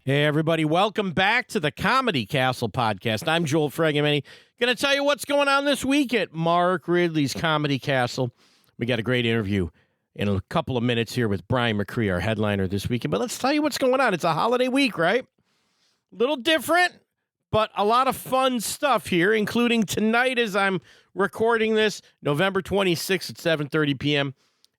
Hey, everybody. Welcome back to the Comedy Castle podcast. I'm Joel Fregamany. Going to tell you what's going on this week at Mark Ridley's Comedy Castle. We got a great interview in a couple of minutes here with Bryan McCree, our headliner this weekend. But let's tell you what's going on. It's a holiday week, right? A little different, but a lot of fun stuff here, including tonight as I'm recording this, November 26th at 7:30 p.m.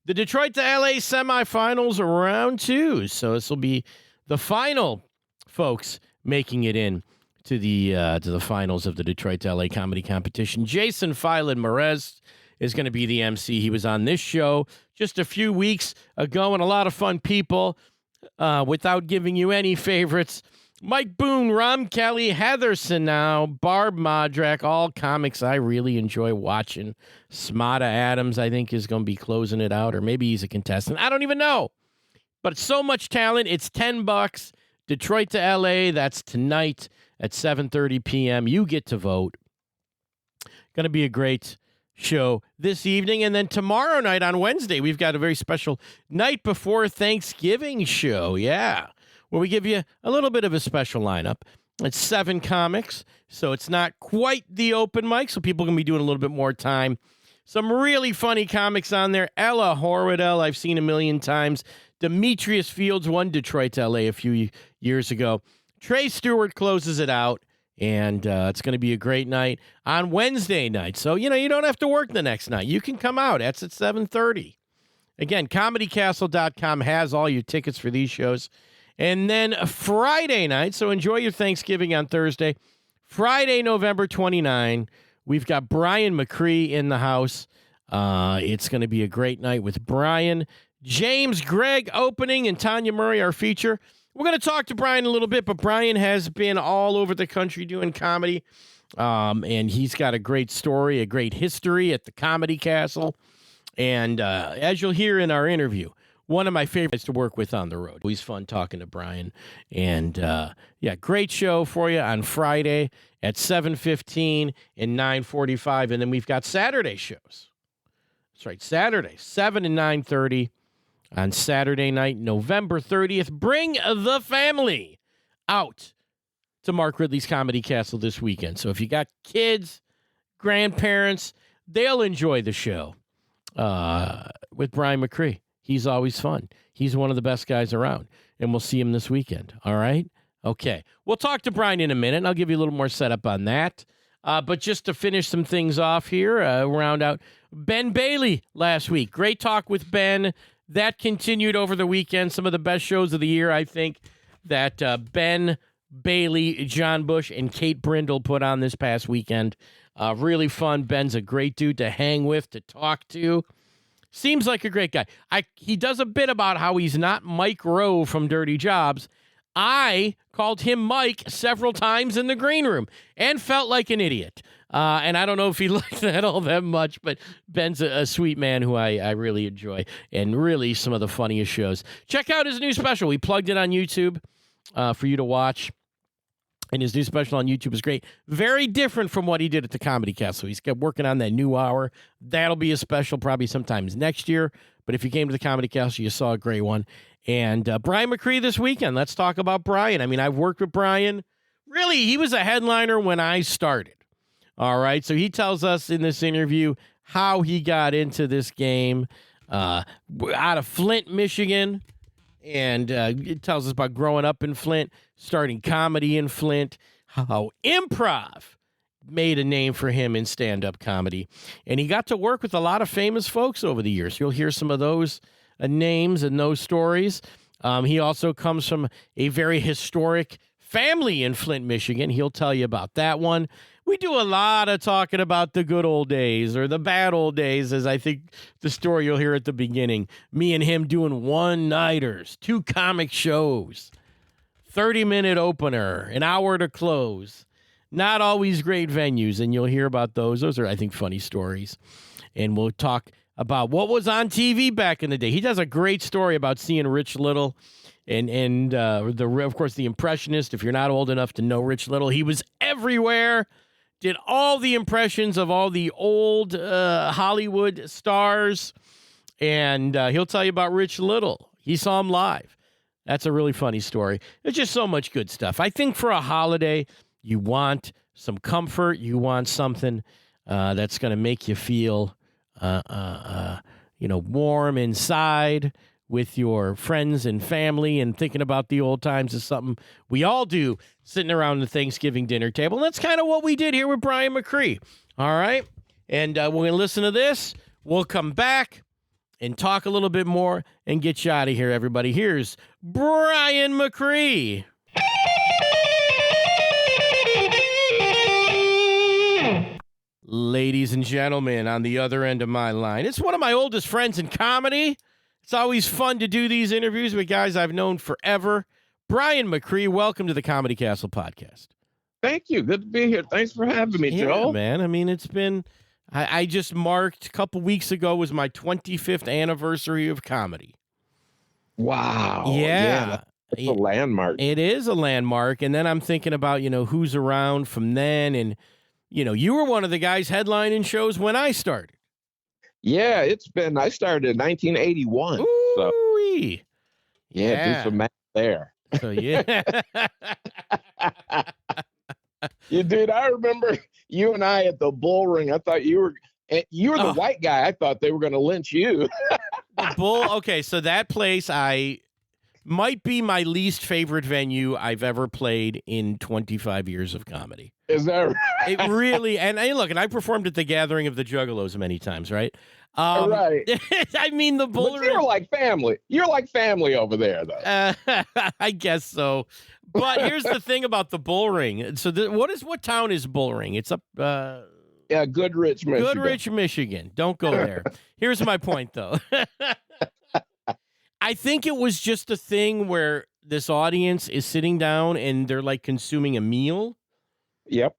The Detroit to LA semifinals are round two. So this will be the final folks making it in to the finals of the Detroit to LA comedy competition. Jason Filan Merez is going to be the MC. He was on this show just a few weeks ago, and a lot of fun people. Without giving you any favorites, Mike Boone, Rom Kelly, Heatherson now, Barb Modrak, all comics I really enjoy watching. Smada Adams, I think, is going to be closing it out, or maybe he's a contestant. I don't even know. But it's so much talent. It's $10. Detroit to LA, that's tonight at 7:30 p.m. You get to vote. Going to be a great show this evening. And then tomorrow night on Wednesday, we've got a very special night before Thanksgiving show. Yeah, where we give you a little bit of a special lineup. It's 7 comics, so it's not quite the open mic, so people can be doing a little bit more time. Some really funny comics on there. Ella Horwedel, I've seen a million times. Demetrius Fields won Detroit to LA a few years ago. Trey Stewart closes it out, and it's going to be a great night on Wednesday night. So, you don't have to work the next night. You can come out. That's at 7:30. Again, comedycastle.com has all your tickets for these shows. And then Friday night, so enjoy your Thanksgiving on Thursday. Friday, November 29, we've got Bryan McCree in the house. It's going to be a great night with Bryan. James Gregg opening and Tanya Murray, our feature. We're going to talk to Bryan a little bit, but Bryan has been all over the country doing comedy, and he's got a great story, a great history at the Comedy Castle. And as you'll hear in our interview, one of my favorites to work with on the road. Always fun talking to Bryan. And, great show for you on Friday at 7:15 and 9:45. And then we've got Saturday shows. That's right, Saturday, 7 and 9:30. On Saturday night, November 30th, bring the family out to Mark Ridley's Comedy Castle this weekend. So if you got kids, grandparents, they'll enjoy the show with Bryan McCree. He's always fun. He's one of the best guys around, and we'll see him this weekend. All right? Okay. We'll talk to Bryan in a minute, and I'll give you a little more setup on that. But just to finish some things off here, round out Ben Bailey last week. Great talk with Ben. That continued over the weekend. Some of the best shows of the year, I think, that Ben Bailey, John Bush, and Kate Brindle put on this past weekend. Really fun. Ben's a great dude to hang with, to talk to. Seems like a great guy. He does a bit about how he's not Mike Rowe from Dirty Jobs. I called him Mike several times in the green room and felt like an idiot. And I don't know if he liked that all that much, but Ben's a sweet man who I really enjoy, and really some of the funniest shows. Check out his new special. We plugged it on YouTube for you to watch, and his new special on YouTube is great. Very different from what he did at the Comedy Castle. He's kept working on that new hour. That'll be a special probably sometimes next year, but if you came to the Comedy Castle, you saw a great one. And Bryan McCree this weekend. Let's talk about Bryan. I mean, I've worked with Bryan. Really, he was a headliner when I started. All right, so he tells us in this interview how he got into this game out of Flint, Michigan, and it tells us about growing up in Flint, starting comedy in Flint, how improv made a name for him in stand-up comedy, and he got to work with a lot of famous folks over the years. You'll hear some of those names and those stories. He also comes from a very historic family in Flint, Michigan. He'll tell you about that one. We do a lot of talking about the good old days or the bad old days, as I think the story you'll hear at the beginning. Me and him doing one-nighters, 2 comic shows, 30-minute opener, an hour to close. Not always great venues, and you'll hear about those. Those are, I think, funny stories. And we'll talk about what was on TV back in the day. He does a great story about seeing Rich Little and of course, the Impressionist. If you're not old enough to know Rich Little, he was everywhere. Did all the impressions of all the old Hollywood stars, and he'll tell you about Rich Little. He saw him live. That's a really funny story. There's just so much good stuff. I think for a holiday, you want some comfort. You want something that's going to make you feel, warm inside with your friends and family, and thinking about the old times is something we all do sitting around the Thanksgiving dinner table. And that's kind of what we did here with Bryan McCree. All right. And we're going to listen to this. We'll come back and talk a little bit more and get you out of here, everybody. Here's Bryan McCree. Ladies and gentlemen, on the other end of my line, it's one of my oldest friends in comedy. It's always fun to do these interviews with guys I've known forever. Bryan McCree, welcome to the Comedy Castle podcast. Thank you. Good to be here. Thanks for having me, Joel. Yeah, man. I mean, it's been... I just marked a couple weeks ago was my 25th anniversary of comedy. Wow. Yeah. It's a landmark. It is a landmark. And then I'm thinking about, who's around from then. And, you were one of the guys headlining shows when I started. Yeah, I started in 1981. So, yeah, do some math there. So, yeah. You dude, I remember you and I at the Bull Ring. I thought you were the white guy. I thought they were going to lynch you. The Bull. Okay, so that place might be my least favorite venue I've ever played in 25 years of comedy. Is that right? It really, and I performed at the Gathering of the Juggalos many times, right? Right. I mean, the Bull Ring. You're like family. You're like family over there, though. I guess so. But here's the thing about the Bull Ring. So what town is Bull Ring? It's up... Goodrich, Michigan. Goodrich, Michigan. Don't go there. Here's my point, though. I think it was just a thing where this audience is sitting down and they're like consuming a meal. Yep.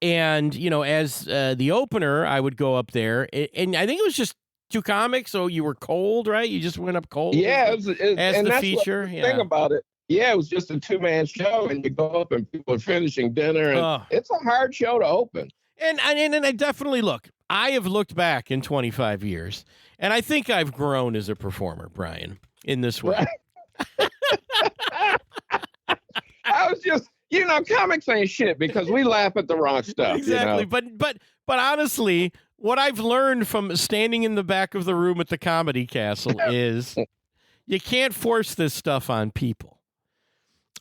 And, as the opener, I would go up there, and I think it was just two comics, so you were cold, right? You just went up cold. Yeah, as and the that's feature. The thing about it. Yeah, it was just a 2-man show, and you go up and people are finishing dinner, and it's a hard show to open. And I definitely I have looked back in 25 years, and I think I've grown as a performer, Bryan, in this way. Right. I was just, comics ain't shit because we laugh at the wrong stuff. Exactly. But honestly, what I've learned from standing in the back of the room at the Comedy Castle is you can't force this stuff on people.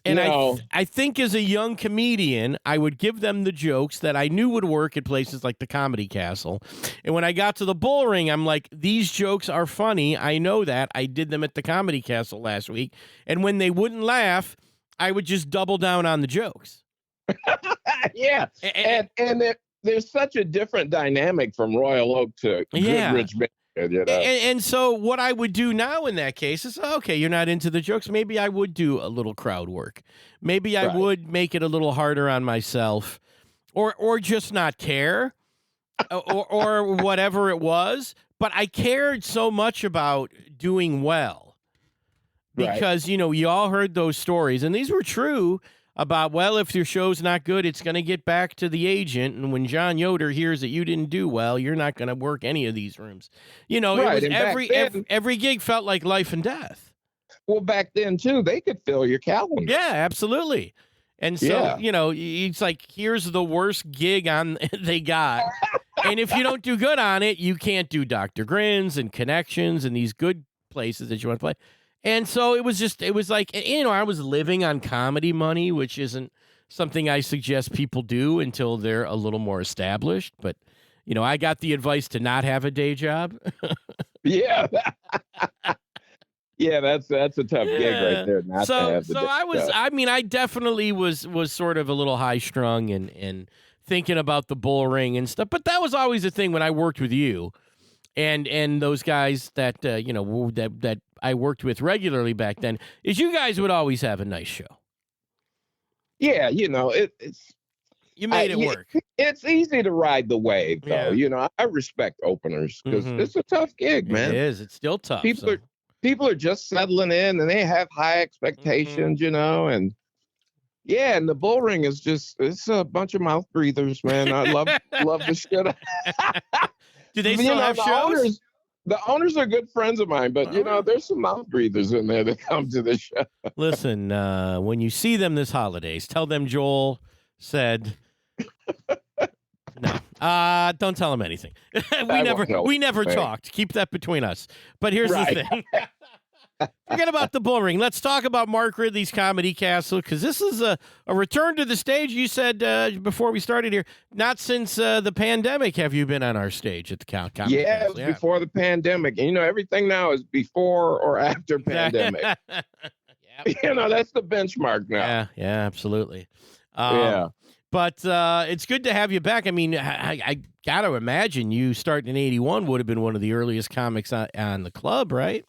And no. I think as a young comedian, I would give them the jokes that I knew would work at places like the Comedy Castle. And when I got to the Bull Ring, I'm like, these jokes are funny. I know that. I did them at the Comedy Castle last week. And when they wouldn't laugh, I would just double down on the jokes. Yeah. And there's such a different dynamic from Royal Oak to Goodrich. And so what I would do now in that case is, okay, you're not into the jokes. Maybe I would do a little crowd work. Maybe I would make it a little harder on myself, or just not care, or whatever it was. But I cared so much about doing well because, you all heard those stories, and these were true about, well, if your show's not good, it's going to get back to the agent. And when John Yoder hears that you didn't do well, you're not going to work any of these rooms. It was every gig felt like life and death. Well, back then, too, they could fill your calendar. Yeah, absolutely. And so, it's like, here's the worst gig they got. And if you don't do good on it, you can't do Dr. Grins and Connections and these good places that you want to play. And so it was like, I was living on comedy money, which isn't something I suggest people do until they're a little more established. But, I got the advice to not have a day job. Yeah. Yeah, that's a tough gig right there. I definitely was sort of a little high strung and thinking about the Bull Ring and stuff. But that was always a thing when I worked with you. And those guys that that I worked with regularly back then, is you guys would always have a nice show. Yeah, it's you made it work. It's easy to ride the wave, though. Yeah. I respect openers because it's a tough gig, man. It is. It's still tough. People are just settling in and they have high expectations, and and the Bull Ring is it's a bunch of mouth breathers, man. I love the shit. Do they still have shows? The owners are good friends of mine, but you know, there's some mouth breathers in there that come to the show. Listen, when you see them this holidays, tell them Joel said. No, don't tell them anything. we never talked. Keep that between us. But here's the thing. Forget about the bull ring. Let's talk about Mark Ridley's Comedy Castle, because this is a return to the stage. You said before we started here, not since the pandemic have you been on our stage at the Comedy Castle. Yeah, it was before the pandemic. And, you know, everything now is before or after pandemic. You know, that's the benchmark now. Yeah, absolutely. Yeah. But it's good to have you back. I mean, I got to imagine you starting in 81 would have been one of the earliest comics on the club, right?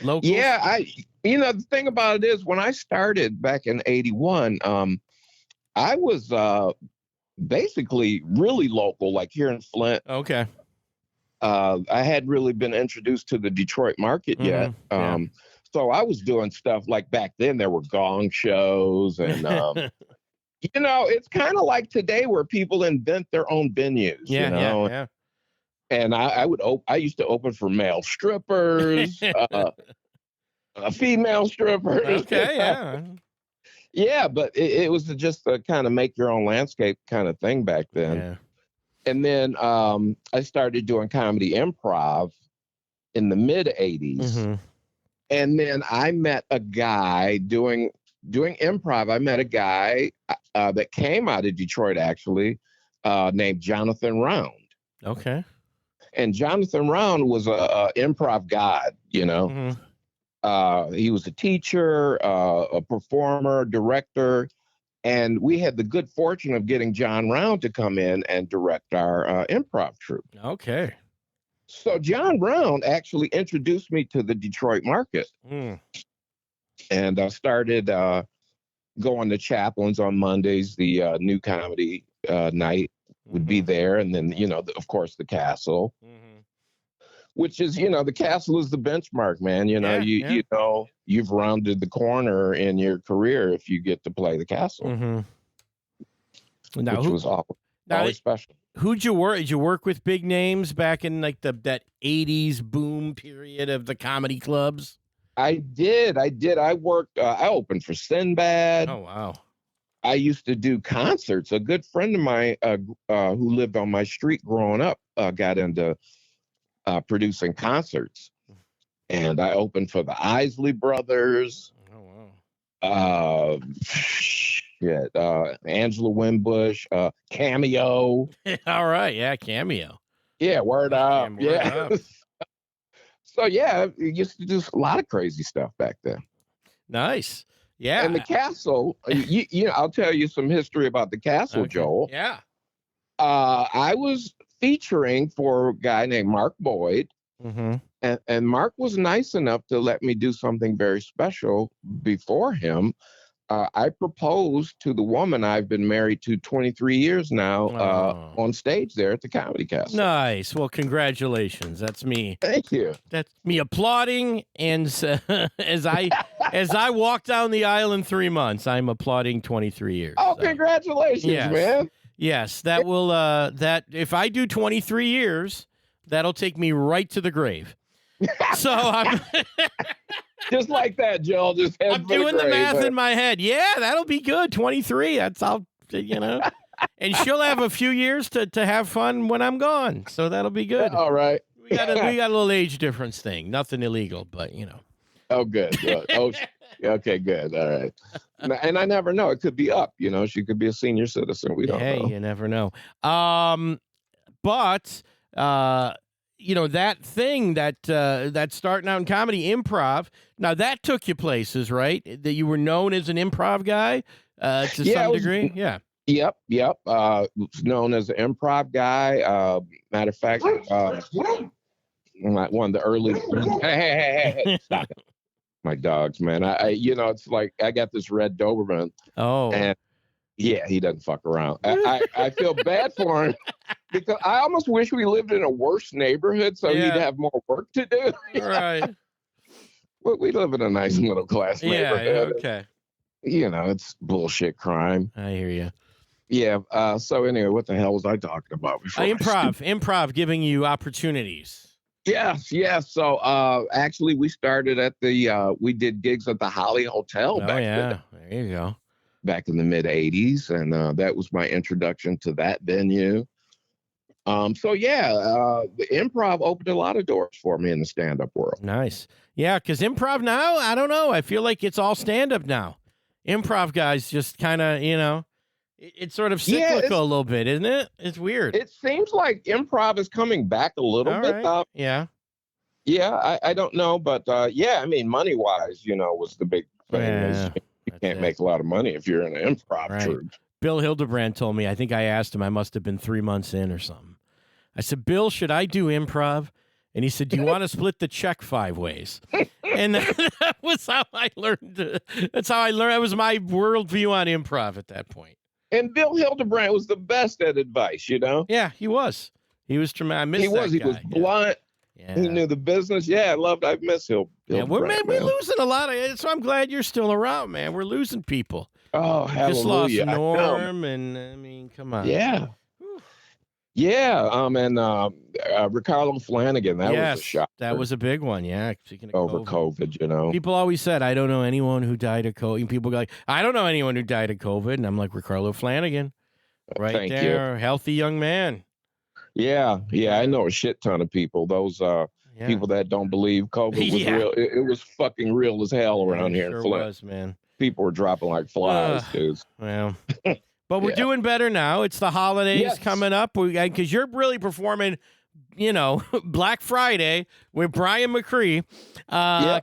Locals? Yeah, you know, the thing about it is when I started back in 81, I was basically really local, like here in Flint. Okay. I hadn't really been introduced to the Detroit market yet. So I was doing stuff like back then there were gong shows and, you know, it's kind of like today where people invent their own venues, you know? Yeah. And I used to open for male strippers, female strippers. Okay, yeah. Yeah, but it was just a kind of make your own landscape kind of thing back then. Yeah. And then I started doing comedy improv in the mid 80s. Mm-hmm. And then I met a guy doing improv. I met a guy that came out of Detroit, actually, named Jonathan Round. Okay. And Jonathan Round was a improv god, you know. Mm-hmm. He was a teacher, a performer, director, and we had the good fortune of getting John Round to come in and direct our improv troupe. Okay. So John Round actually introduced me to the Detroit market. And I started going to Chaplin's on Mondays. The new comedy night would be there. And then, you know, of course, the Castle, which is, you know, the Castle is the benchmark, man. You know, you know, you've rounded the corner in your career if you get to play the Castle, which was always special. Who'd you work? Did you work with big names back in like that 80s boom period of the comedy clubs? I did. I worked, I opened for Sinbad. Oh, wow. I used to do concerts. A good friend of mine who lived on my street growing up got into producing concerts. And I opened for the Isley Brothers. Oh, wow. Angela Winbush, Cameo. All right. Yeah, Cameo. Yeah, Word Up. Word Up. So, yeah, I used to do a lot of crazy stuff back then. Nice. Yeah. And the Castle, you know, I'll tell you some history about the Castle, okay. Joel. Yeah. I was featuring for a guy named Mark Boyd. And Mark was nice enough to let me do something very special before him. I proposed to the woman I've been married to 23 years now on stage there at the Comedy Castle. Nice. Well, congratulations. That's me. Thank you. That's me applauding. And as I walk down the aisle in 3 months, I'm applauding 23 years. Oh, so. Congratulations, man. Yes, that will, that if I do 23 years, that'll take me right to the grave. So I'm just like that, Joel. I'm doing the math in my head. Yeah, that'll be good. 23. That's you know. And she'll have a few years to have fun when I'm gone. So that'll be good. All right. We got a little age difference thing. Nothing illegal, but you know. Oh, good. Oh, okay, good. All right. And I never know. It could be up. You know, she could be a senior citizen. We don't know. Hey, you never know. But you know, that thing that starting out in comedy, improv. Now that took you places, right? That you were known as an improv guy to some degree. Yeah. Yep. Known as an improv guy. Matter of fact, one of the early. Hey, stop it. My dogs, man. I you know, it's like I got this red Doberman. Oh. And yeah, he doesn't fuck around. I feel bad for him because I almost wish we lived in a worse neighborhood so he'd have more work to do. Right. But we live in a nice middle class neighborhood. Yeah, okay. You know, it's bullshit crime. I hear you. Yeah. So anyway, what the hell was I talking about before? Improv giving you opportunities. Yes, yes. So actually we started at the we did gigs at the Holly Hotel Oh, yeah. There you go. back in the mid 80s, and that was my introduction to that venue. So yeah, the improv opened a lot of doors for me in the stand-up world. Nice. Yeah, because improv now, I don't know. I feel like it's all stand-up now. Improv guys just kind of, it's sort of cyclical a little bit, isn't it? It's weird. It seems like improv is coming back a little bit. Right. Yeah. Yeah, I don't know, but yeah, I mean, money-wise, was the big thing. Yeah, You can't make a lot of money if you're in an improv troupe. Bill Hildebrand told me, I think I asked him, I must have been 3 months in or something. I said, Bill, should I do improv? And he said, do you want to split the check 5 ways? And that was how I learned. That's how I learned. That was my worldview on improv at that point. And Bill Hildebrand was the best at advice, Yeah, he was. He was tremendous. He was blunt. Yeah. He knew the business. Yeah, I miss him. Yeah, we're losing a lot of. So I'm glad you're still around, man. We're losing people. Oh, hallelujah! Just lost Norm, and I mean, come on. Yeah. Whew. Yeah. And Ricardo Flanagan. That was a shock. That was a big one. Yeah. Speaking of over COVID, people always said, "I don't know anyone who died of COVID." And people go like, "I don't know anyone who died of COVID," and I'm like, Ricardo Flanagan, right Thank there, you. Healthy young man. Yeah. I know a shit ton of people. Those people that don't believe COVID was real. It was fucking real as hell around here. Sure was, man. People were dropping like flies, dude. Well, but we're doing better now. It's the holidays coming up because you're really performing, Black Friday with Bryan McCree,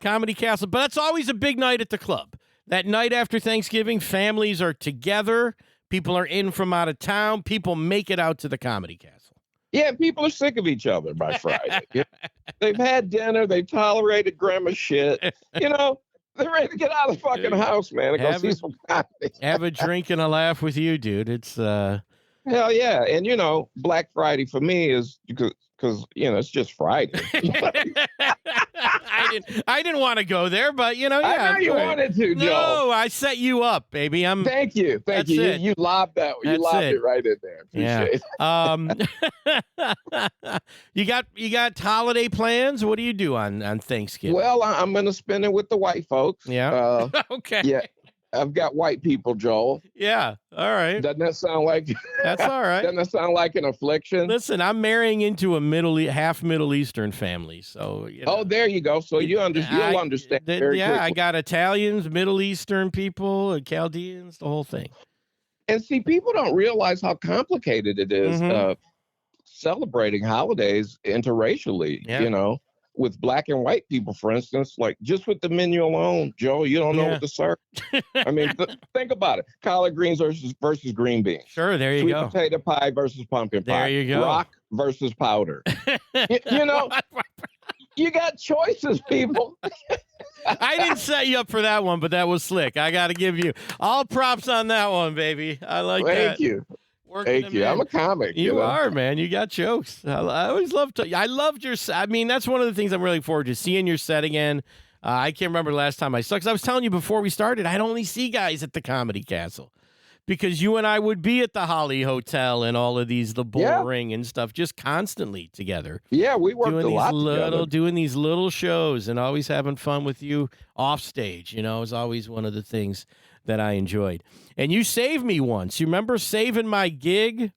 Comedy Castle. But that's always a big night at the club. That night after Thanksgiving, families are together. People are in from out of town. People make it out to the Comedy Castle. Yeah, people are sick of each other by Friday. They've had dinner. They've tolerated grandma's shit. They're ready to get out of the fucking house, man, and go see some comedy. Have a drink and a laugh with you, dude. It's hell yeah. And Black Friday for me is because it's just Friday. I didn't want to go there, but I know you wanted to, Joe. No, I set you up, baby. Thank you. You lobbed that. You lobbed it right in there. Appreciate it. You got holiday plans? What do you do on Thanksgiving? Well, I'm gonna spend it with the white folks. Yeah. Okay. Yeah. I've got white people, Joel. Yeah. All right. Doesn't that sound like that's all right? Doesn't that sound like an affliction? Listen, I'm marrying into a half Middle Eastern family, so Oh, there you go. So you'll understand. Very quickly. I got Italians, Middle Eastern people, Chaldeans, the whole thing. And see, people don't realize how complicated it is celebrating holidays interracially. With black and white people, for instance, like just with the menu alone, Joe, you don't know what to serve. I mean, think about it. Collard greens versus green beans. Sure, there you go. Sweet potato pie versus pumpkin pie. There you go. Rock versus powder. You got choices, people. I didn't set you up for that one, but that was slick. I got to give you all props on that one, baby. I like that. Thank you. Thank you. I'm a comic. You are, man. You got jokes. I always loved I loved your. I mean, that's one of the things I'm really forward to seeing your set again. I can't remember the last time I saw. Because I was telling you before we started, I'd only see guys at the Comedy Castle because you and I would be at the Holly Hotel and all of the Bull Ring and stuff, just constantly together. Yeah, we worked a lot together. Doing these little shows and always having fun with you off stage. It was always one of the things that I enjoyed. And you saved me once. You remember saving my gig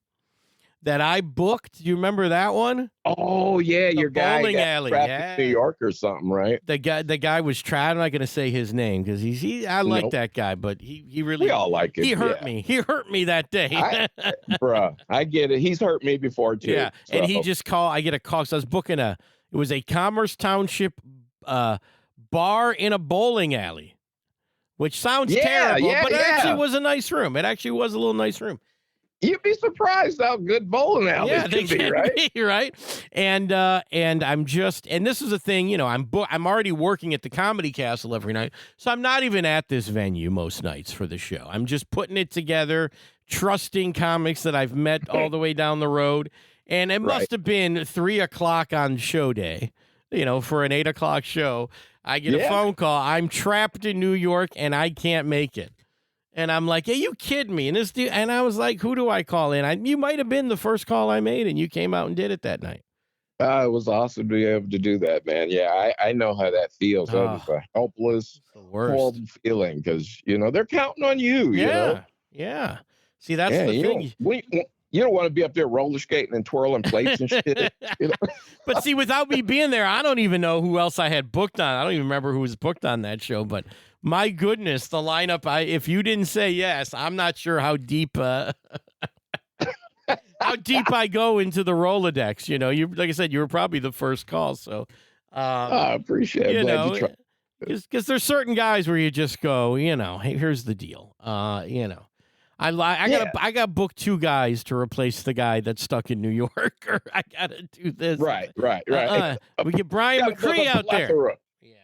that I booked? Do you remember that one? Oh, yeah. Your guy bowling alley. In New York or something, right? The guy was trying. I'm not going to say his name because I like that guy, but he really. We all like it. He hurt me. He hurt me that day. Bruh, I get it. He's hurt me before too. Yeah, so. And he just called. I get a call. So I was booking it was a Commerce Township bar in a bowling alley. Which sounds terrible, but it actually was a nice room. It actually was a little nice room. You'd be surprised how good bowling alleys can be, right? Right. And I'm just, and this is the thing, I'm already working at the Comedy Castle every night, so I'm not even at this venue most nights for the show. I'm just putting it together, trusting comics that I've met all the way down the road, and it must have been 3:00 on show day, for an 8:00 show. I get a phone call. I'm trapped in New York and I can't make it. And I'm like, "Are you kidding me?" And I was like, "Who do I call in?" You might have been the first call I made, and you came out and did it that night. It was awesome to be able to do that, man. Yeah, I know how that feels. That is Oh, a helpless, it's the worst. horrible feeling because they're counting on you. Yeah, yeah. See, that's Yeah, the thing. you don't want to be up there roller skating and twirling plates and shit. But see, without me being there, I don't even know who else I had booked on. I don't even remember who was booked on that show. But my goodness, the lineup! If you didn't say yes, I'm not sure how deep how deep I go into the Rolodex. You like I said, you were probably the first call. So, I appreciate it. Glad you tried. because there's certain guys where you just go, hey, here's the deal. I got booked 2 guys to replace the guy that's stuck in New York, or I gotta do this. Right. We get Bryan McCree out there. Yeah.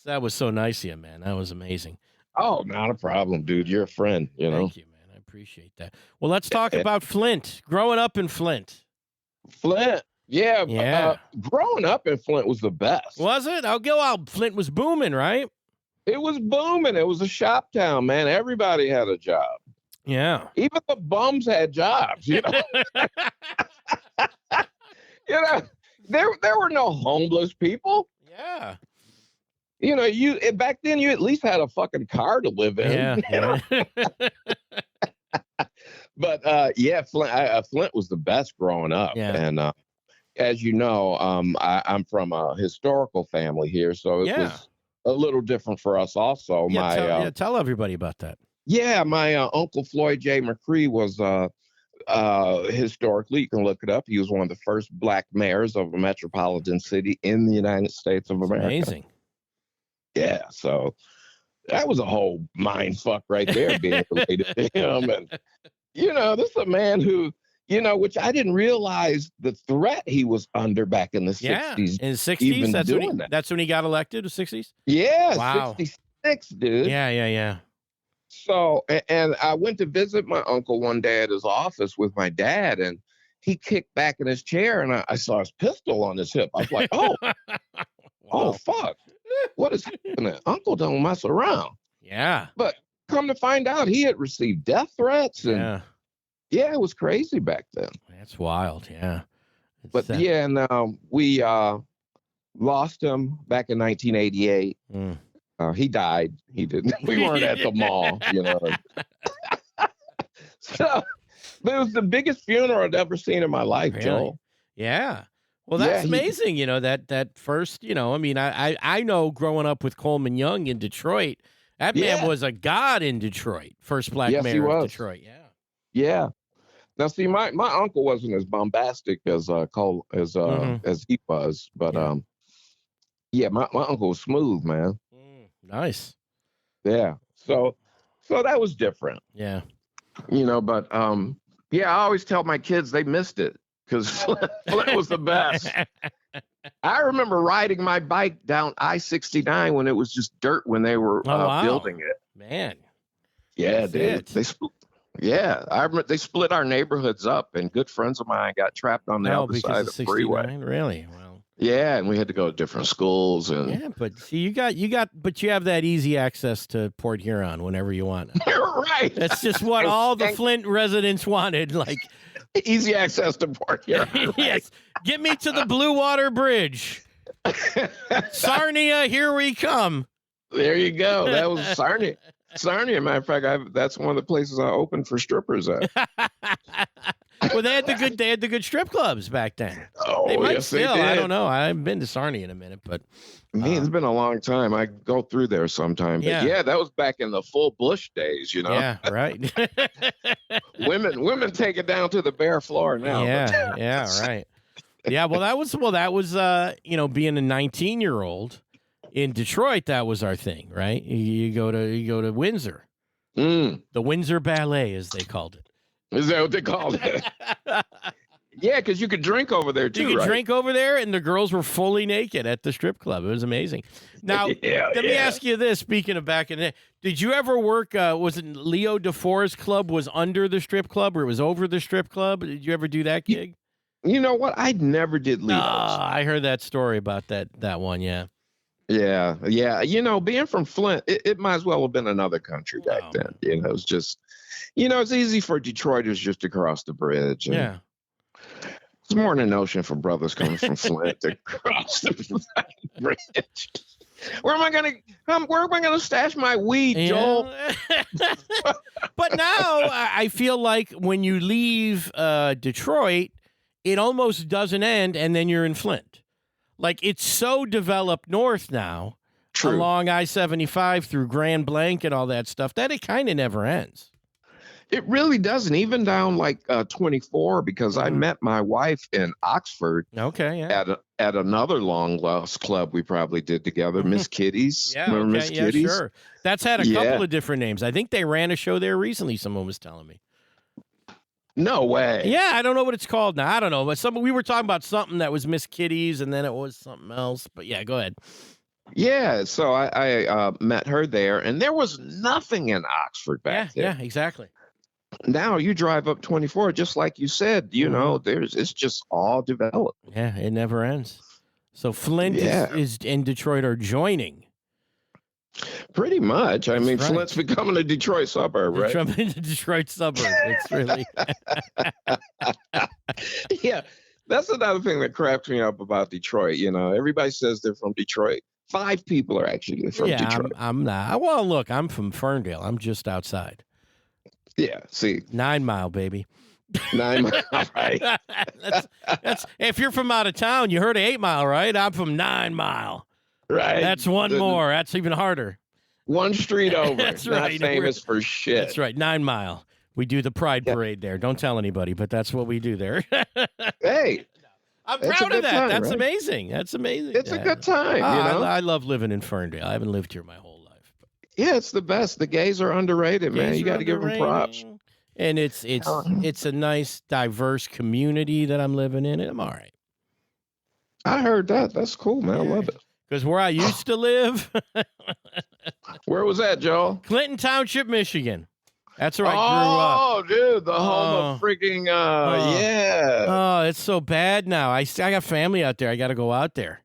That was so nice of you, man. That was amazing. Oh, not a problem, dude. You're a friend. Thank you, man. I appreciate that. Well, let's talk about Flint. Growing up in Flint. Flint. Yeah. Growing up in Flint was the best. Was it? I'll go out. Flint was booming, right? It was booming. It was a shop town, man. Everybody had a job. Yeah. Even the bums had jobs, there were no homeless people. Yeah. Back then you at least had a fucking car to live in. Yeah. But Flint was the best growing up. Yeah. And as you know, I'm from a historical family here, so it was a little different for us also. Tell everybody about that. Yeah, my Uncle Floyd J. McCree was historically, you can look it up. He was one of the first black mayors of a metropolitan city in the United States of America. Amazing. Yeah, so that was a whole mind fuck right there being related to him. And, this is a man who, which I didn't realize the threat he was under back in the 60s. In the 60s? That's when he got elected, the 60s? Yeah, wow. 66, dude. Yeah. So, and I went to visit my uncle one day at his office with my dad, and he kicked back in his chair, and I saw his pistol on his hip. I was like, oh, oh, fuck. What is happening? Uncle don't mess around. Yeah. But come to find out, he had received death threats. And it was crazy back then. That's wild. Yeah. We lost him back in 1988. He died. He didn't. We weren't at the mall, So, but it was the biggest funeral I'd ever seen in my life, really? Joel. Yeah. Well, that's amazing, that first, I know growing up with Coleman Young in Detroit, that man was a god in Detroit, first black mayor of Detroit. Yeah. Yeah. Now, see, my uncle wasn't as bombastic as as he was, but my uncle was smooth, man. Nice. Yeah. So that was different. Yeah. But I always tell my kids they missed it. Because Flint was the best. I remember riding my bike down I-69 when it was just dirt when they were building it. Man. Yeah, they split. Yeah, I remember they split our neighborhoods up, and good friends of mine got trapped on the other side of the freeway. Really? Well. Yeah, and we had to go to different schools. And but see, you have that easy access to Port Huron whenever you want. You're right. That's just what all the Flint residents wanted. Like. Easy access to Port Huron. Right? Yes. Get me to the Blue Water Bridge. Sarnia, here we come. There you go. That was Sarnia. Sarnia, matter of fact, that's one of the places I opened for strippers at. Well, they had the good strip clubs back then. Oh, they might still. I don't know. I haven't been to Sarnia in a minute, but it's been a long time. I go through there sometime. But that was back in the full Bush days, Yeah, right. women take it down to the bare floor now. Yeah, right. Yeah, well, that was being a 19-year-old in Detroit, that was our thing, right? You go to Windsor. The Windsor Ballet, as they called it. Is that what they called it? Yeah, because you could drink over there, too, You could drink over there, and the girls were fully naked at the strip club. It was amazing. Now, let me ask you this, speaking of back in the day, did you ever work, was it Leo DeFore's club was under the strip club, or it was over the strip club? Did you ever do that gig? You know what? I never did Leo's. I heard that story about that one, yeah. Yeah. Being from Flint, it might as well have been another country back then. It was just, it's easy for Detroiters just to cross the bridge. Yeah. It's more than an ocean for brothers coming from Flint to cross the bridge. Where am I gonna stash my weed, Joel? But now I feel like when you leave Detroit, it almost doesn't end, and then you're in Flint. Like, it's so developed north now, along I-75 through Grand Blanc and all that stuff, that it kind of never ends. It really doesn't, even down like 24, because I met my wife in Oxford. Okay, yeah. At another long lost club we probably did together, Miss Kitty's. Yeah, remember Miss Kitty's? Yeah, sure. That's had a couple of different names. I think they ran a show there recently. Someone was telling me. No way. Yeah, I don't know what it's called now. I don't know, but we were talking about something that was Miss Kitty's, and then it was something else. But yeah, go ahead. Yeah, so I met her there, and there was nothing in Oxford back then. Yeah, exactly. Now you drive up 24, just like you said, you know, it's just all developed. Yeah, it never ends. So Flint is and Detroit are joining. Pretty much. I mean, Flint's becoming a Detroit suburb, right? Becoming a Detroit suburb. It's really. Yeah, that's another thing that cracks me up about Detroit. You know, everybody says they're from Detroit. 5 people are actually from Detroit. I'm not. Well, look, I'm from Ferndale. I'm just outside. Yeah, see. 9 Mile, baby. 9 Mile, right? that's if you're from out of town, you heard of 8 Mile, right? I'm from 9 Mile. Right. That's one more. That's even harder. One street over. That's not right. famous for shit. That's right. 9 Mile. We do the Pride Parade there. Don't tell anybody, but that's what we do there. Hey. I'm proud of that. Time, that's right? amazing. That's amazing. It's a good time, you know? I love living in Ferndale. I haven't lived here my whole life. Yeah, it's the best. The gays are underrated, man. You got to give them props. And it's a nice, diverse community that I'm living in. And I'm all right. I heard that. That's cool, man. I love it. Because where I used to live. Where was that, Joel? Clinton Township, Michigan. That's where I grew up. Oh, dude, the home of freaking, yeah. Oh, it's so bad now. I got family out there. I got to go out there.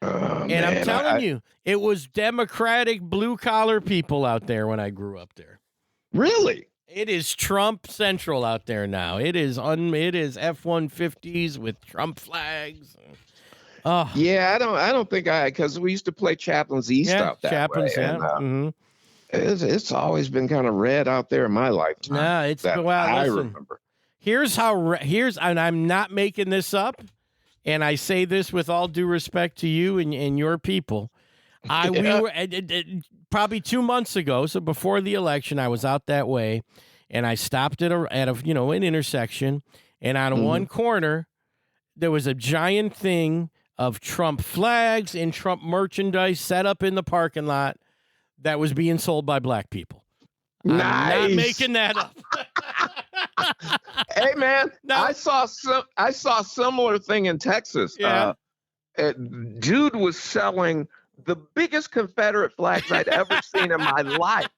And man, I'm telling you, it was Democratic blue-collar people out there when I grew up there. Really? It is Trump Central out there now. It is F-150s with Trump flags. Oh. Yeah, I don't think because we used to play Chaplin's East out that way. And, it's always been kind of red out there in my lifetime. Nah, it's I remember. And I'm not making this up, and I say this with all due respect to you and your people. We were probably 2 months ago, so before the election, I was out that way, and I stopped at an intersection, and on one corner there was a giant thing of Trump flags and Trump merchandise set up in the parking lot that was being sold by black people. Nice. I'm not making that up. Hey man, I saw a similar thing in Texas. Yeah. Dude was selling the biggest Confederate flags I'd ever seen in my life.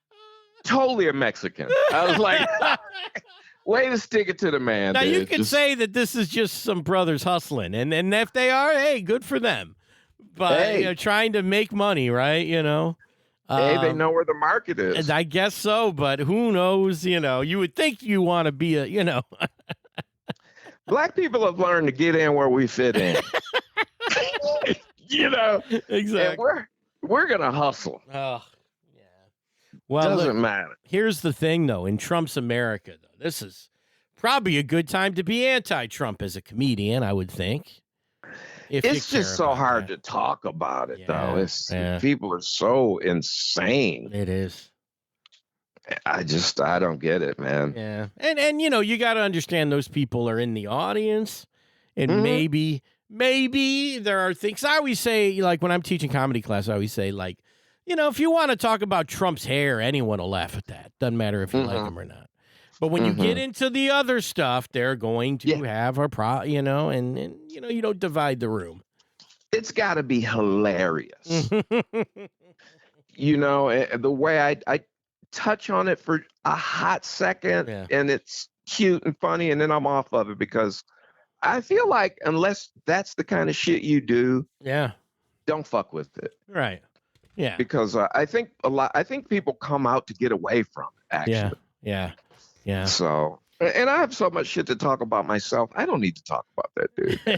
Totally a Mexican. I was like, way to stick it to the man. Now, dude. you can say that this is just some brothers hustling, and if they are, hey, good for them. But trying to make money, right? Hey, they know where the market is. I guess so, but who knows? You would think you want to be Black people have learned to get in where we fit in. Exactly. And we're gonna hustle. Oh, yeah. Well, doesn't matter. Here's the thing, though. In Trump's America, though, this is probably a good time to be anti-Trump as a comedian, I would think. It's just so hard to talk about it, though. People are so insane. It is. I don't get it, man. Yeah. And you got to understand those people are in the audience, and maybe there are things. I always say, like when I'm teaching comedy class, I always say, like, if you want to talk about Trump's hair, anyone will laugh at that. Doesn't matter if you like him or not. But when you get into the other stuff, they're going to have a and you don't divide the room. It's got to be hilarious. The way I touch on it for a hot second, and it's cute and funny, and then I'm off of it because I feel like unless that's the kind of shit you do, don't fuck with it. Right. Yeah. Because I think people come out to get away from it, actually. Yeah. Yeah. So And I have so much shit to talk about myself. I don't need to talk about that dude, man.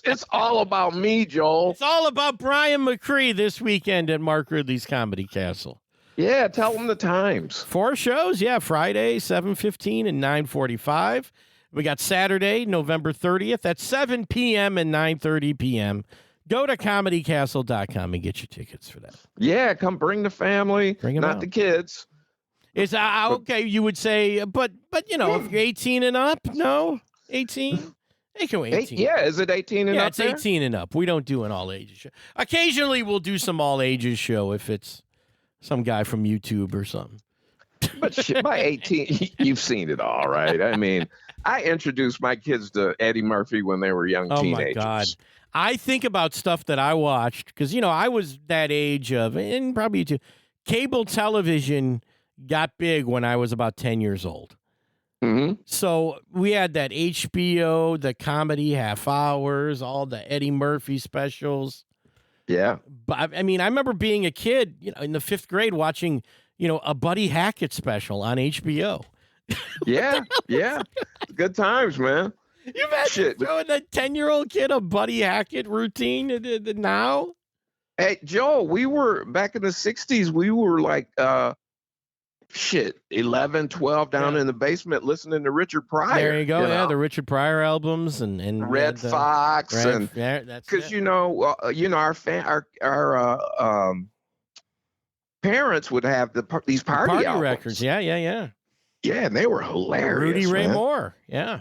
It's all about me, Joel. It's all about Bryan McCree this weekend at Mark Ridley's Comedy Castle. Yeah, tell them the times. 4 shows, yeah. Friday, 7:15 and 9:45. We got Saturday, November 30th at 7 p.m. and 9:30 p.m. Go to comedycastle.com and get your tickets for that. Yeah, come bring the family, Bring 'em not out. the kids. It's okay, you would say, but you know, if you're 18 and up, no? 18? They can 18. Yeah, is it 18 and yeah, up? It's 18 and up. We don't do an all ages show. Occasionally we'll do some all ages show if it's some guy from YouTube or something. But shit, by 18, you've seen it all, right? I mean, I introduced my kids to Eddie Murphy when they were young teenagers. Oh, my God. I think about stuff that I watched because, you know, I was that age of, and probably you too, cable television got big when I was about 10 years old. Mm-hmm. So we had that HBO, the comedy half hours, all the Eddie Murphy specials. Yeah. But I mean, I remember being a kid, you know, in the 5th grade watching, you know, a Buddy Hackett special on HBO. Yeah. Yeah. Good times, man. You imagine showing a 10-year-old kid a Buddy Hackett routine now? Hey, Joel, we were back in the 60s, we were like 11, 12 down in the basement listening to Richard Pryor. There you go. You know? The Richard Pryor albums and Red Fox and that's because you know our parents would have these party albums. records. Yeah. Yeah, and they were hilarious. Rudy Ray man. Moore. Yeah.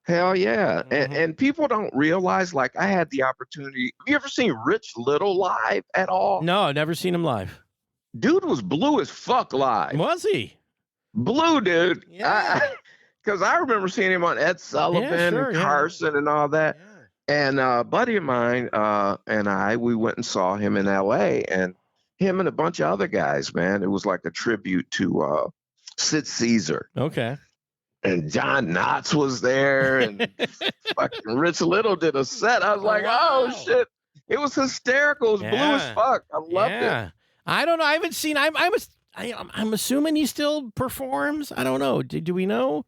Hell yeah. And people don't realize, like, I had the opportunity. Have you ever seen Rich Little live at all? No, I've never seen him live. Dude was blue as fuck live. Was he? Blue, dude. Yeah. Because I remember seeing him on Ed Sullivan and Carson and all that. Yeah. And a buddy of mine and we went and saw him in L.A. And him and a bunch of other guys, man. It was like a tribute to Sid Caesar. Okay. And John Knotts was there, and fucking Rich Little did a set. I was like, oh, shit. It was hysterical. It was blue as fuck. I loved it. I don't know. I haven't seen. I'm assuming he still performs. I don't know. Do we know?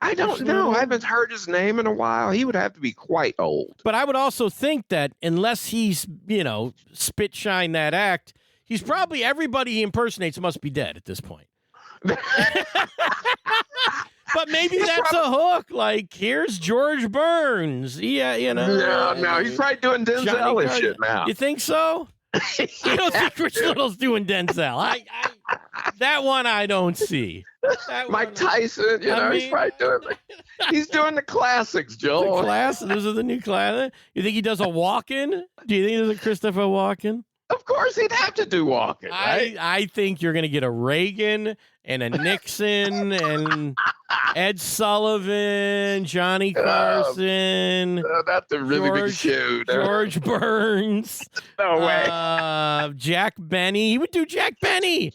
I don't know. I haven't heard his name in a while. He would have to be quite old. But I would also think that unless he's, you know, spit shine that act, he's probably everybody he impersonates must be dead at this point. But maybe that's a hook. Like, here's George Burns. Yeah, you know. No, he's probably doing Denzel and shit now. You think so? I don't think Rich Little's doing Denzel. I that one I don't see. Mike Tyson, he's probably doing the classics, Joel. Those are the new classics. You think he does a walk-in? Do you think there's a Christopher Walken? Of course he'd have to do Walken, right? I think you're going to get a Reagan and a Nixon and Ed Sullivan, Johnny Carson. That's a really big shoe. George Burns. No way. Jack Benny. He would do Jack Benny.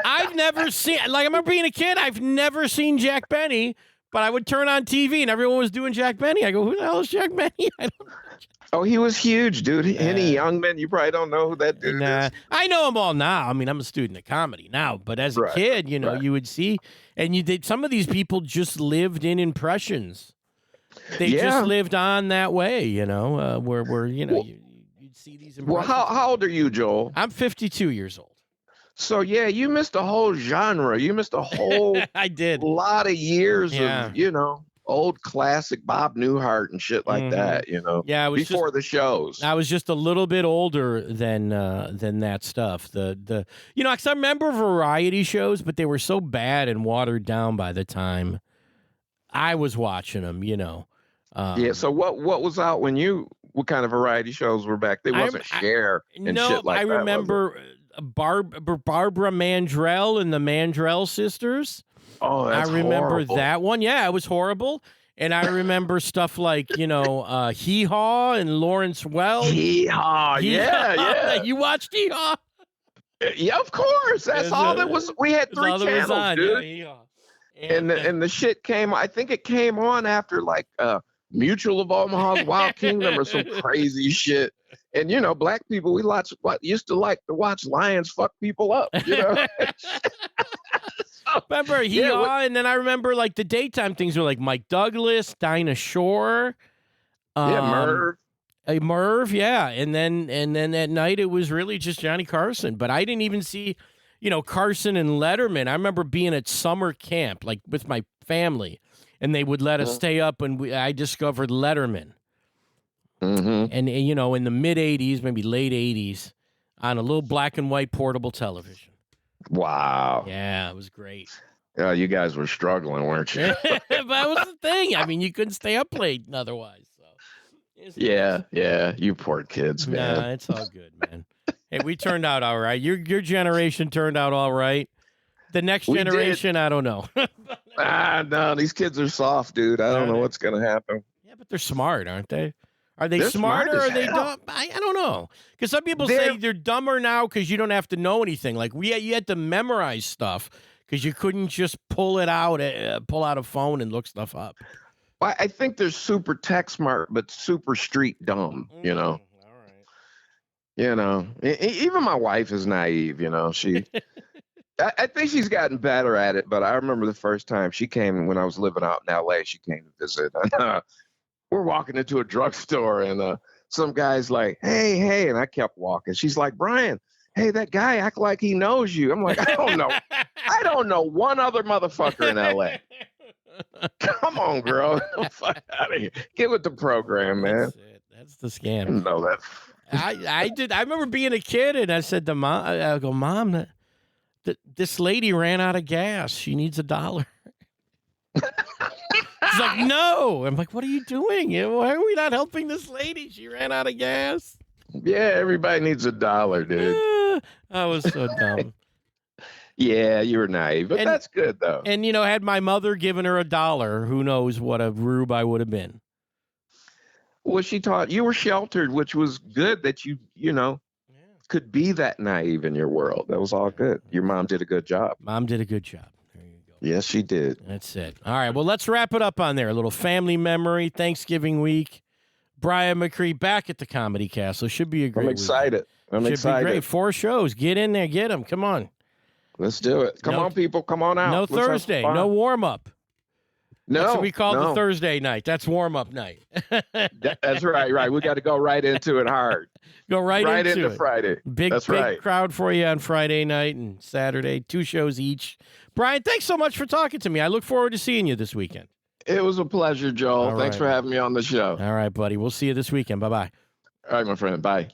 I've never seen, like, I remember being a kid, I've never seen Jack Benny, but I would turn on TV and everyone was doing Jack Benny. I go, who the hell is Jack Benny? I don't know. Oh, he was huge, dude. Henny Youngman, you probably don't know who that dude is. I know him all now. I mean, I'm a student of comedy now, but as a kid, you know, you would see, and you did. Some of these people just lived in impressions. They just lived on that way, you know, where you know, you'd see these impressions. Well, how old are you, Joel? I'm 52 years old. So, yeah, you missed a whole genre. You missed a whole I did. lot of years of, you know, old classic Bob Newhart and shit like that, you know. Yeah, it was before the shows. I was just a little bit older than that stuff. The you know, because I remember variety shows, but they were so bad and watered down by the time I was watching them. You know. So what was out when you? What kind of variety shows were back? They wasn't Cher and shit like that. I remember Barbara Mandrell and the Mandrell sisters. Oh, that's remember horrible. that one. Yeah, it was horrible. And I remember stuff like, you know, Hee Haw and Lawrence Welk. Hee Haw, yeah. You watched Hee Haw? Yeah, of course. That's all that was. We had 3 channels, dude. Yeah, and the shit came. I think it came on after like Mutual of Omaha's Wild Kingdom or some crazy shit. And black people, we used to like to watch lions fuck people up. Remember and then I remember like the daytime things were like Mike Douglas, Dinah Shore, Merv. Merv, yeah, and then at night it was really just Johnny Carson. But I didn't even see, Carson and Letterman. I remember being at summer camp like with my family, and they would let us stay up, and I discovered Letterman. Mm-hmm. And in the mid '80s, maybe late '80s, on a little black and white portable television. Wow. Yeah, it was great. You guys were struggling, weren't you? But that was the thing. I mean, you couldn't stay up late otherwise. So. Yeah. You poor kids, man. Nah, it's all good, man. Hey, we turned out all right. Your generation turned out all right. The next generation, I don't know. No, these kids are soft, dude. I don't know what's going to happen. Yeah, but they're smart, aren't they? Are they They're smarter or are they hell. dumb? I don't know. Because some people say they're dumber now because you don't have to know anything. Like you had to memorize stuff because you couldn't just pull out a phone and look stuff up. Well, I think they're super tech smart, but super street dumb, All right. Even my wife is naive, she... I think she's gotten better at it, but I remember the first time she came when I was living out in L.A., she came to visit. We're walking into a drugstore, and some guy's like, hey, and I kept walking. She's like, Bryan, hey, that guy act like he knows you. I'm like, I don't know. I don't know one other motherfucker in L.A. Come on, girl. Fuck out of here. Get with the program, man. That's it. That's the scam. No, that. I did. I remember being a kid, and I said to Mom, I go, Mom, this lady ran out of gas. She needs $1. She's like, no. I'm like, what are you doing? Why are we not helping this lady? She ran out of gas. Yeah, everybody needs $1, dude. I was so dumb. Yeah, you were naive, but that's good, though. And, had my mother given her $1, who knows what a rube I would have been. Well, she taught you were sheltered, which was good that you could be that naive in your world. That was all good. Your mom did a good job. Mom did a good job. There you go. Yes, she did. That's it. All right. Well, let's wrap it up on there. A little family memory, Thanksgiving week. Bryan McCree back at the Comedy Castle. Should be a great week. I'm excited. Be great. 4 shows. Get in there. Get them. Come on. Let's do it. Come on, people. Come on out. No Thursday. No warm-up. No. That's what we call the Thursday night. That's warm-up night. That's right. We got to go right into it hard. Go right into it. Friday. Big crowd for you on Friday night and Saturday. 2 shows each. Bryan, thanks so much for talking to me. I look forward to seeing you this weekend. It was a pleasure, Joel. Thanks for having me on the show. All right, buddy. We'll see you this weekend. Bye-bye. All right, my friend. Bye.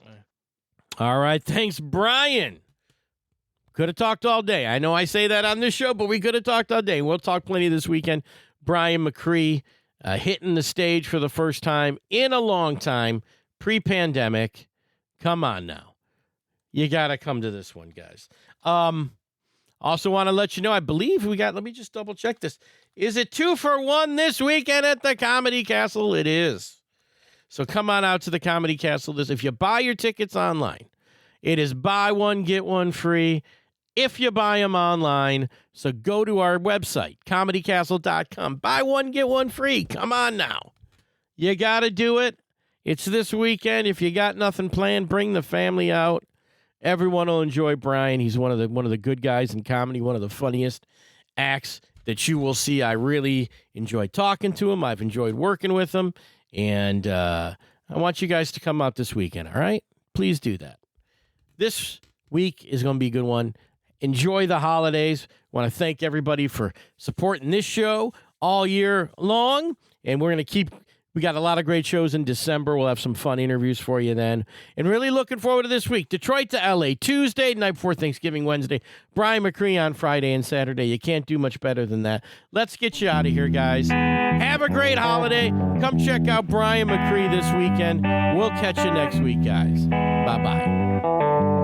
All right. Thanks, Bryan. Could have talked all day. I know I say that on this show, but we could have talked all day. We'll talk plenty this weekend. Bryan McCree hitting the stage for the first time in a long time, pre-pandemic. Come on now. You got to come to this one, guys. Also want to let you know, I believe let me just double check this. Is it 2 for 1 this weekend at the Comedy Castle? It is. So come on out to the Comedy Castle. If you buy your tickets online, it is buy one, get one free if you buy them online. So go to our website, comedycastle.com. Buy one, get one free. Come on now. You got to do it. It's this weekend. If you got nothing planned, bring the family out. Everyone will enjoy Bryan. He's one of the good guys in comedy, one of the funniest acts that you will see. I really enjoy talking to him. I've enjoyed working with him. And I want you guys to come out this weekend, all right? Please do that. This week is going to be a good one. Enjoy the holidays. Want to thank everybody for supporting this show all year long. And we're going to we got a lot of great shows in December. We'll have some fun interviews for you then. And really looking forward to this week. Detroit to L.A. Tuesday, night before Thanksgiving, Wednesday. Bryan McCree on Friday and Saturday. You can't do much better than that. Let's get you out of here, guys. Have a great holiday. Come check out Bryan McCree this weekend. We'll catch you next week, guys. Bye-bye.